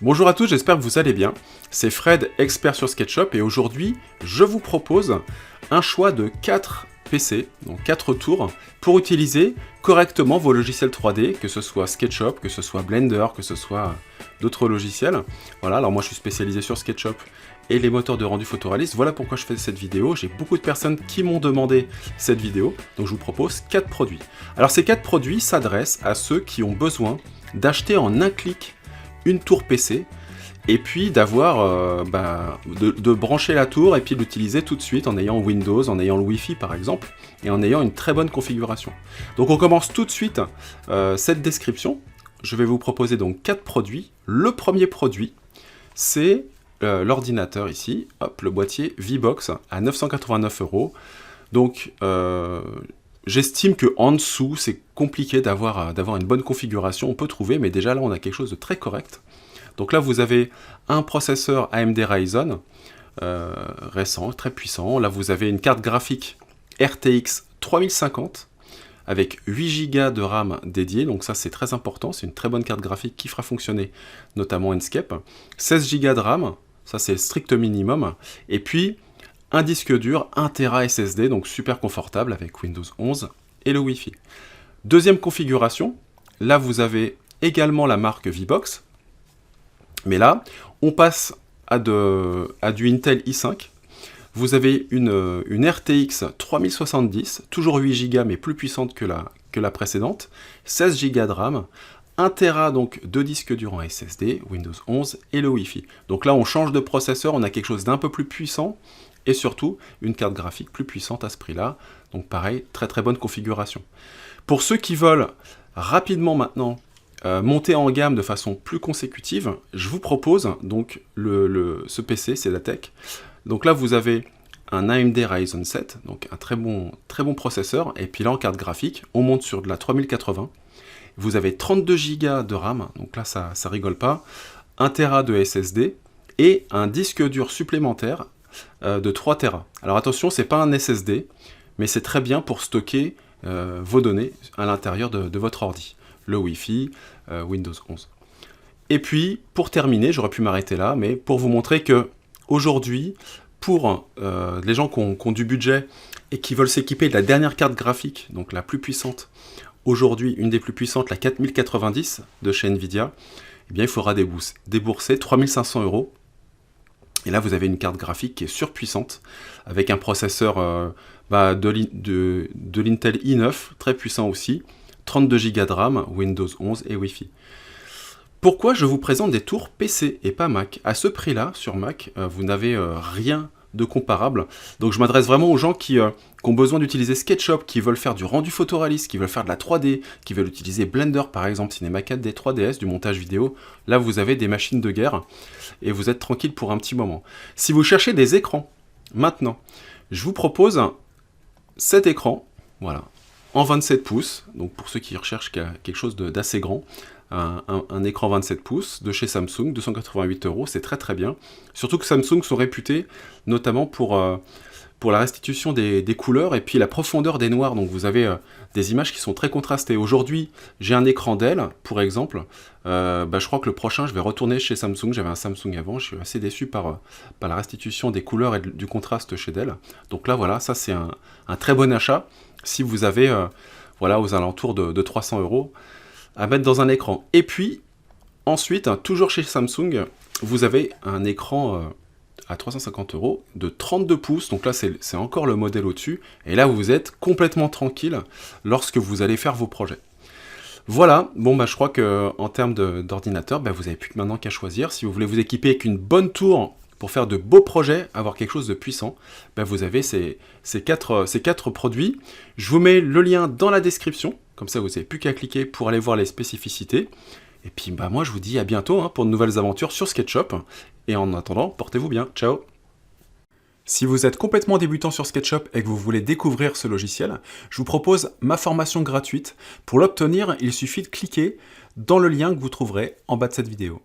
Bonjour à tous, j'espère que vous allez bien. C'est Fred, expert sur SketchUp, et aujourd'hui, je vous propose un choix de 4 PC, donc 4 tours, pour utiliser correctement vos logiciels 3D, que ce soit SketchUp, que ce soit Blender, que ce soit d'autres logiciels. Voilà, alors moi je suis spécialisé sur SketchUp et les moteurs de rendu photoréaliste. Voilà pourquoi je fais cette vidéo. J'ai beaucoup de personnes qui m'ont demandé cette vidéo, donc je vous propose 4 produits. Alors ces 4 produits s'adressent à ceux qui ont besoin d'acheter en un clic une tour PC, et puis d'avoir, de brancher la tour et puis de l'utiliser tout de suite en ayant Windows, en ayant le Wi-Fi par exemple, et en ayant une très bonne configuration. Donc on commence tout de suite cette description. Je vais vous proposer donc 4 produits. Le premier produit, c'est l'ordinateur ici, hop, le boîtier VBox à 989 €. Donc j'estime qu'en dessous, c'est compliqué d'avoir une bonne configuration. On peut trouver, mais déjà là, on a quelque chose de très correct. Donc là, vous avez un processeur AMD Ryzen récent, très puissant. Là, vous avez une carte graphique RTX 3050 avec 8 Go de RAM dédiée. Donc ça, c'est très important. C'est une très bonne carte graphique qui fera fonctionner notamment Inkscape. 16 Go de RAM, ça c'est le strict minimum. Et puis, un disque dur 1 Tera SSD, donc super confortable avec Windows 11 et le Wi-Fi. Deuxième configuration, là vous avez également la marque VBox, mais là on passe à du Intel i5. Vous avez une RTX 3070, toujours 8 Go mais plus puissante que la précédente, 16 Go de RAM, 1 Tera donc de disque dur en SSD, Windows 11 et le Wi-Fi. Donc là on change de processeur, on a quelque chose d'un peu plus puissant, et surtout une carte graphique plus puissante à ce prix-là. Donc pareil, très très bonne configuration. Pour ceux qui veulent rapidement maintenant monter en gamme de façon plus consécutive, je vous propose donc ce PC, c'est la tech. Donc là vous avez un AMD Ryzen 7, donc un très bon processeur, et puis là en carte graphique, on monte sur de la 3080. Vous avez 32 Go de RAM, donc là ça rigole pas, 1 Tera de SSD, et un disque dur supplémentaire de 3 Tera. Alors attention, c'est pas un SSD, mais c'est très bien pour stocker vos données à l'intérieur de votre ordi. Le Wi-Fi, Windows 11. Et puis, pour terminer, j'aurais pu m'arrêter là, mais pour vous montrer que aujourd'hui, pour les gens qui ont du budget et qui veulent s'équiper de la dernière carte graphique, donc la plus puissante, aujourd'hui, une des plus puissantes, la 4090 de chez Nvidia, eh bien, il faudra débourser 3500 €. Et là, vous avez une carte graphique qui est surpuissante, avec un processeur de l'Intel i9, très puissant aussi, 32 Go de RAM, Windows 11 et Wi-Fi. Pourquoi je vous présente des tours PC et pas Mac? À ce prix-là, sur Mac, vous n'avez rien de comparable. Donc je m'adresse vraiment aux gens qui ont besoin d'utiliser SketchUp, qui veulent faire du rendu photoréaliste, qui veulent faire de la 3D, qui veulent utiliser Blender par exemple, Cinema 4D, 3DS, du montage vidéo. Là vous avez des machines de guerre et vous êtes tranquille pour un petit moment. Si vous cherchez des écrans, maintenant, je vous propose cet écran, voilà, en 27 pouces, donc pour ceux qui recherchent quelque chose d'assez grand, un écran 27 pouces de chez Samsung, 288 €, c'est très très bien. Surtout que Samsung sont réputés notamment pour la restitution des couleurs et puis la profondeur des noirs. Donc vous avez des images qui sont très contrastées. Aujourd'hui, j'ai un écran Dell, pour exemple. Je crois que le prochain, je vais retourner chez Samsung. J'avais un Samsung avant, je suis assez déçu par la restitution des couleurs et du contraste chez Dell. Donc là, voilà, ça c'est un très bon achat si vous avez voilà, aux alentours de 300 € à mettre dans un écran. Et puis, ensuite, toujours chez Samsung, vous avez un écran à 350 € de 32 pouces. Donc là, c'est encore le modèle au-dessus. Et là, vous êtes complètement tranquille lorsque vous allez faire vos projets. Voilà, bon je crois qu'en termes d'ordinateur, vous n'avez plus que maintenant qu'à choisir. Si vous voulez vous équiper avec une bonne tour pour faire de beaux projets, avoir quelque chose de puissant, vous avez ces quatre produits. Je vous mets le lien dans la description, comme ça vous n'avez plus qu'à cliquer pour aller voir les spécificités. Et puis moi je vous dis à bientôt pour de nouvelles aventures sur SketchUp. Et en attendant, portez-vous bien, ciao. Si vous êtes complètement débutant sur SketchUp et que vous voulez découvrir ce logiciel, je vous propose ma formation gratuite. Pour l'obtenir, il suffit de cliquer dans le lien que vous trouverez en bas de cette vidéo.